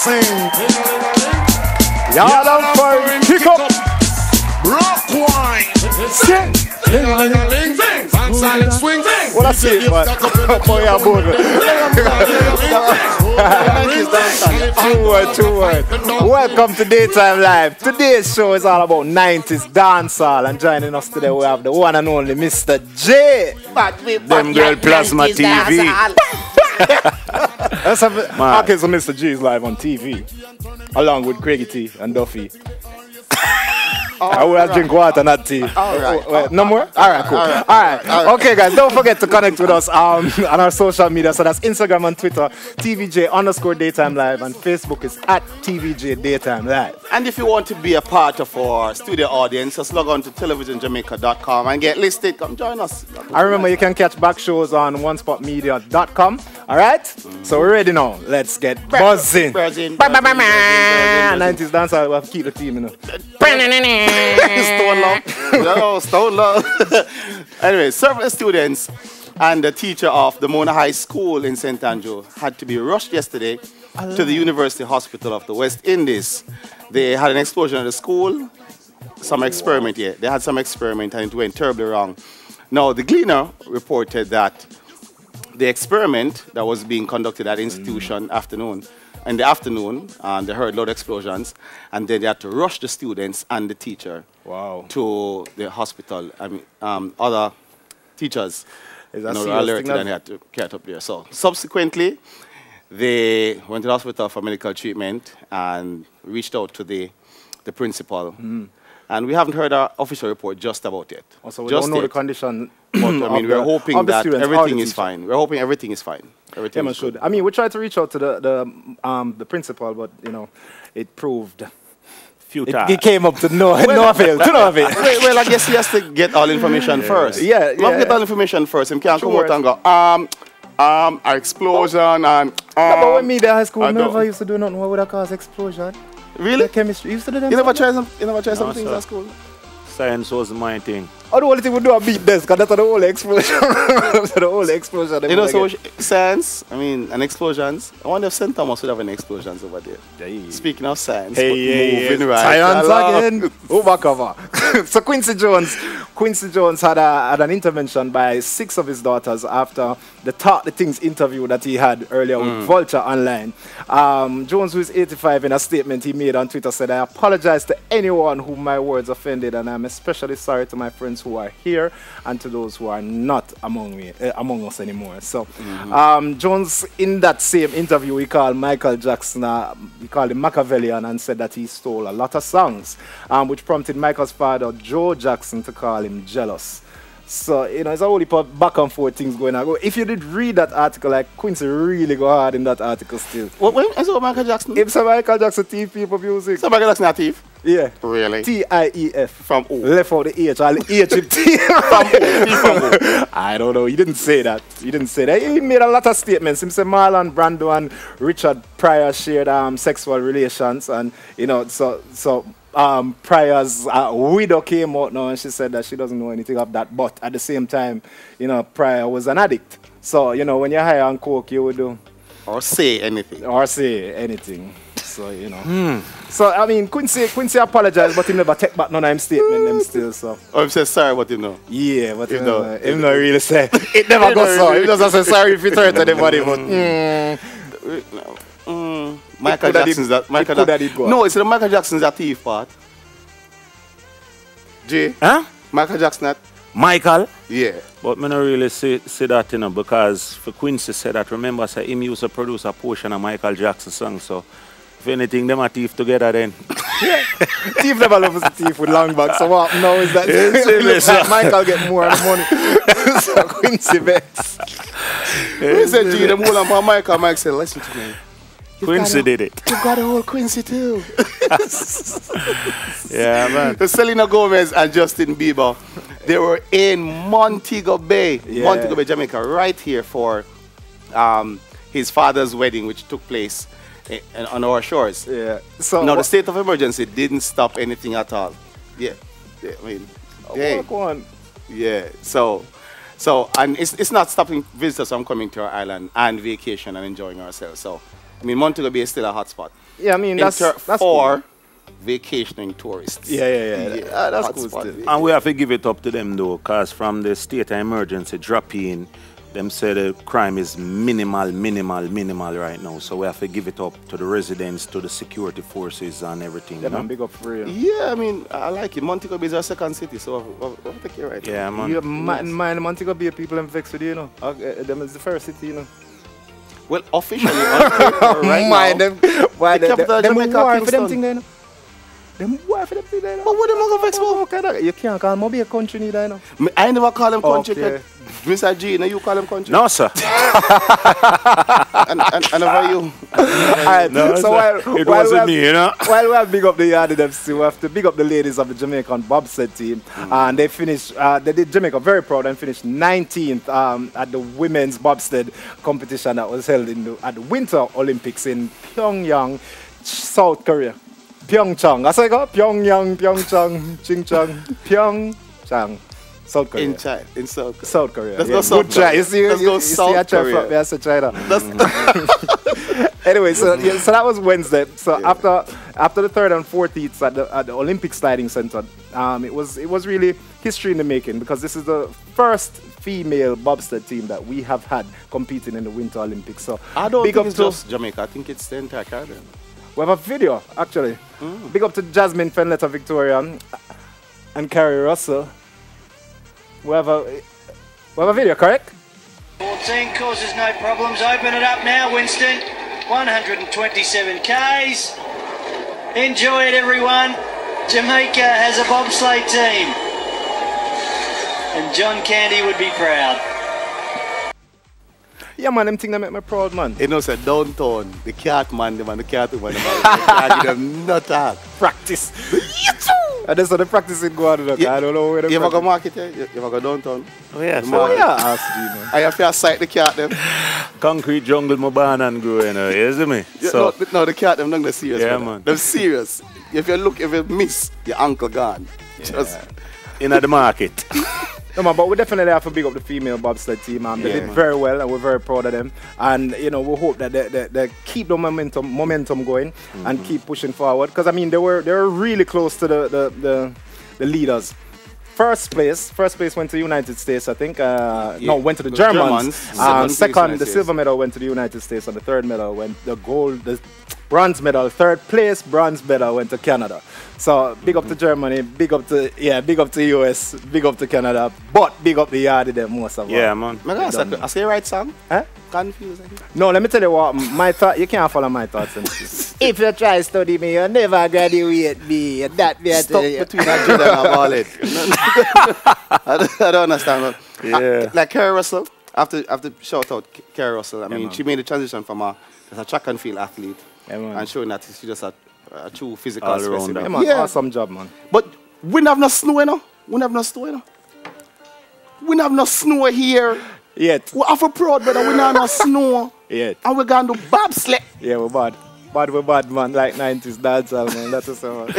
sing. Y'all don't fight. Kick up. Rock wine. Sing. Silent swing. What I say, man? Boy, I'm bored. Two word. Welcome to Daytime Live. Today's show is all about 90s dancehall, and joining us today we have the one and only Mr. J. Them Girl Plasma TV. Let's have it. Okay, so Mr. J is live on TV, along with Craigie T and Duffy. I will drink water, not tea. All right. No more? All right, cool. All right. Okay, guys, don't forget to connect with us on our social media. So that's Instagram and Twitter, TVJ_Daytime Live, and Facebook is at TVJ Daytime Live. And if you want to be a part of our studio audience, just log on to televisionjamaica.com and get listed. Come join us. I remember you can catch back shows on onespotmedia.com. All right? So we're ready now. Let's get buzzing. 90s dancer, we'll have to keep the team, you know. Stone love. Yo, stone love. Anyway, several students and the teacher of the Mona High School in St. Andrew had to be rushed yesterday to the University Hospital of the West Indies. They had an explosion at the school, some experiment here. They had some experiment and it went terribly wrong. Now, the Gleaner reported that the experiment that was being conducted at the institution in the afternoon, they heard loud explosions, and then they had to rush the students and the teacher to the hospital. I mean, other teachers were alerted and they had to get up there. So subsequently, they went to the hospital for medical treatment and reached out to the principal. And we haven't heard an official report just about it. Also, we don't know the condition. But I mean, we're hoping that everything is fine. We're hoping everything is fine. Everything is good. I mean, we tried to reach out to the principal, but you know, it proved futile. It came up to no avail. Well, I guess he has to get all information first. Yeah. Get all information first. He can't come out and go, explosion and. But when me the high school, never used to do nothing. What would I cause explosion? Really? The chemistry. You used to do them. You never tried some things at school? Science was my thing. Oh, the only thing we do is beat this, because that's the whole explosion. The whole explosion. You know, so science, I mean, and explosions. I wonder if St. Thomas would have any explosions over there. Speaking of science, moving right. Science again. Overcover. So Quincy Jones had an intervention by 6 of his daughters after the Talk the Things interview that he had earlier with Vulture Online. Jones, who is 85, in a statement he made on Twitter, said, "I apologize to anyone whom my words offended, and I'm especially sorry to my friends who are here and to those who are not among us anymore." So Jones, in that same interview, he called Michael Jackson, he called him Machiavellian, and said that he stole a lot of songs, which prompted Michael's father, Joe Jackson, to call him jealous. So, you know, it's a whole heap of back and forth things going on. If you did read that article, like, Quincy really go hard in that article still. What is Michael Jackson? It's a Michael Jackson thief people music. So Michael Jackson a thief? Yeah. Really? T-I-E-F. From who? Left out the H. All the H with T. From who? I don't know. He didn't say that. He made a lot of statements. He said Marlon Brando and Richard Pryor shared sexual relations, and, you know, so Pryor's widow came out now and she said that she doesn't know anything of that, but at the same time, you know, Pryor was an addict. So, you know, when you're high on coke, you would do... Or say anything. So, you know. So, I mean, Quincy apologized, but he never take back none of his statement them still, so. Oh, he said sorry, but you know. Yeah, but he not really say. It never goes so. He doesn't say sorry if he hurt anybody, but... Michael Jackson's that. No, it's the Michael Jackson's that thief part. Jay? Huh? Michael Jackson that? Michael? Yeah. But I don't really say that, you know, because for Quincy said that, remember, say him used to produce a portion of Michael Jackson's song, so if anything, them are thief together then. Yeah. Thief never loves the thief with long back, so what now is that Michael get more of the money. So Quincy vex. He said, G, them hold on for Michael. Mike said, listen to me. Quincy did it. You got a whole Quincy too. Yeah, man. The Selena Gomez and Justin Bieber, they were in Montego Bay, Jamaica, right here for his father's wedding, which took place on our shores. Yeah. So now the state of emergency didn't stop anything at all. Yeah. I mean, go on. Yeah. So So, and it's not stopping visitors from coming to our island and vacation and enjoying ourselves. So, I mean, Montego Bay is still a hotspot. Yeah, I mean, that's for cool. vacationing tourists. Yeah. That's cool hotspot. still. And we have to give it up to them though, because from the state of emergency drop in, them say the crime is minimal right now. So we have to give it up to the residents, to the security forces and everything. Yeah, man, big up for real. Yeah, I mean, I like it. Montego Bay is our second city, so we'll take care right. Yeah, man. You mind Montego Bay people and vex with you, you know. Them is the first city, you know. Well, officially, on paper right mind now, them. Why the capital of them Jamaica, war for them Kingston. thing there, you know. Them war for them thing there, you know. But what them gonna vex for? You can't call Moby a country neither, you know. I never call them country. Okay. Mr. G, now you call them country. No, sir. And over you. Alright, No, so sir. It wasn't me, you know. While we have big up the yard them still, we have to big up the ladies of the Jamaican bobsled team. And they finished, they did Jamaica very proud and finished 19th at the women's bobsled competition that was held at the Winter Olympics in Pyongyang, South Korea. Pyeongchang. I say go Pyongyang, Pyeongchang, Chingchang, Pyeongchang. South Korea. In South Korea. South Korea. Let's Yeah, go South good try. Korea. You see, Let's you go see South I try Korea. from there, so China. Anyway, so that was Wednesday. So after the third and fourth heats at the Olympic Sliding Center, it was really history in the making, because this is the first female bobsled team that we have had competing in the Winter Olympics. So I don't big think up it's to just Jamaica. I think it's the entire Caribbean. we have a video actually. Big up to Jasmine Fenletta Victoria and Carrie Russell. We have a video, correct? 14 causes no problems. Open it up now, Winston. 127 Ks. Enjoy it, everyone. Jamaica has a bobsleigh team. And John Candy would be proud. Yeah, man, them thing that make me proud, man. You know, said downtown, the cat man, the cat woman, can't give them not talk. Practice. And that's how the practicing go on. Yeah. I don't know where the You ever go market, You ever go downtown? Oh, yes. Oh, yeah. Ask you, man. I have to sight the cat them. Concrete jungle, my barn and grow, you know. You see me? Yeah, So, no, the cat them, they're serious. Yeah, brother. man. They're serious. If you miss, your uncle gone. Just, in the market. No, man, but we definitely have to big up the female bobsled team. They did very well, and we're very proud of them. And you know, we hope that they keep the momentum going and keep pushing forward. Because I mean, they were really close to the leaders. First place went to the United States, I think. No, went to the Germans. Second, the silver medal went to the United States, and the third medal went the bronze medal. Third place, bronze medal went to Canada. So big up to Germany, big up to US, big up to Canada, but big up the yard them most of all. Yeah, man. I say right song? Huh? Confused. No, let me tell you what, my thought, you can't follow my thoughts. If you try to study me, you'll never graduate me. That be Stuck between a Jordan and a wallet. I don't understand. Man. Yeah. Like Carrie Russell, I have to shout out Carrie Russell. I mean, she made the transition from a track and field athlete and showing that she's just a true physical All around specimen. that. Yeah, man, awesome job, man. But we have no snow, you know. We have no snow here. Yet. We have a proud, brother. We have no snow. Yet. And we're going to do bobsled. Yeah, we're bad. We're bad, man. Like 90s dancehall, man. That's what's up.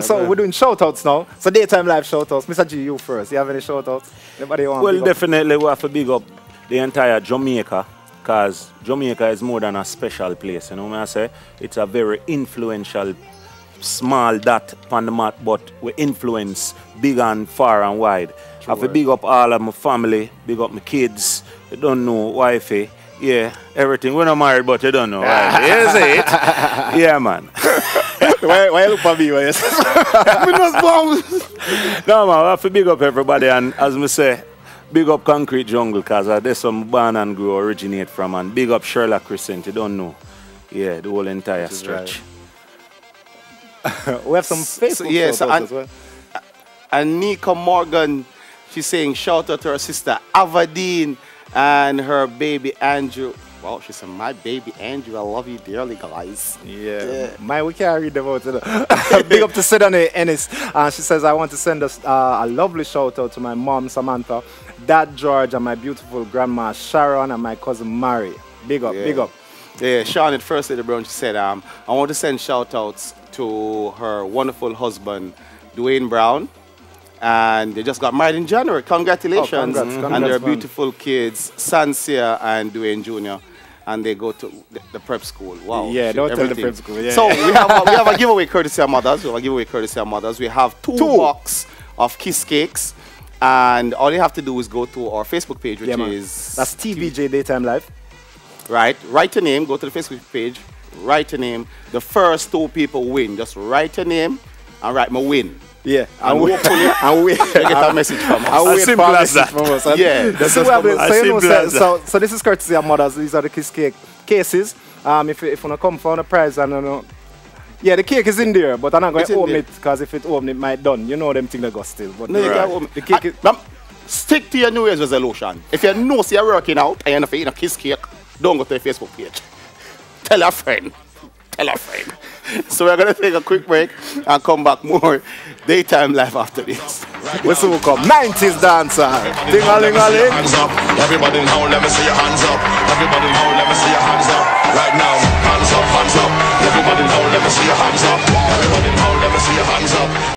So we're doing shout-outs now. So daytime live shout-outs. Mr. G, you first. You have any shout-outs? Anybody want? Well, definitely we have to big up the entire Jamaica, because Jamaica is more than a special place. You know what I say? It's a very influential, small dot on the map, but we influence big and far and wide. I have to big up all of my family, big up my kids. You don't know wifey. Yeah, everything. We're not married, but you don't know wifey. Is it? Yeah, man. Why you look for me? No, man, I have to big up everybody, and as I say, big up Concrete Jungle, because that's some born and grow originate from, and big up Sherlock Crescent, you don't know. Yeah, the whole entire stretch. Right. We have some Facebook shout-outs as well. And Nika Morgan, she's saying shout out to her sister Avadine and her baby Andrew. Wow, she said, my baby Andrew, I love you dearly, guys. Yeah. We can't read them out. Big up to Sidney Ennis. She says, I want to send us a lovely shout out to my mom, Samantha, Dad George, and my beautiful grandma Sharon, and my cousin Mary. Big up, big up. Yeah, Sean at First Lady Brown, she said, I want to send shout outs to her wonderful husband, Dwayne Brown, And they just got married in January. Congratulations. Congrats, And they're man. beautiful kids, Sansia and Dwayne Jr. And they go to the prep school. Wow. Yeah, don't tell the everything. prep school. Yeah. So we have a giveaway courtesy of mothers. We have two box of kiss cakes. And all you have to do is go to our Facebook page, which is... That's TBJ Daytime Live. Right. Write your name. Go to the Facebook page. Write your name. The first 2 people win. Just write your name and write my win. Yeah. And hopefully you get a message from us. As simple as that. Yeah. That's So, just so this is courtesy of mothers. These are the kiss cake cases. If you want to come for a prize, and yeah, the cake is in there, but I'm not going to open it because if it open, it might done. You know them things that go still. But No, you can't open the cake is, stick to your New Year's resolution. If you know you're working out and you're not eating a kiss cake, don't go to the Facebook page. Tell a friend. Tell a friend. So we're going to take a quick break and come back more Daytime Live after this. we soon come 90s dancer. Ding-a-ling-a-ling. Hands up. Everybody now, let me see your hands up. Everybody now, let me see your hands up. Right now, hands up, hands up. Everybody now, let me see your hands up.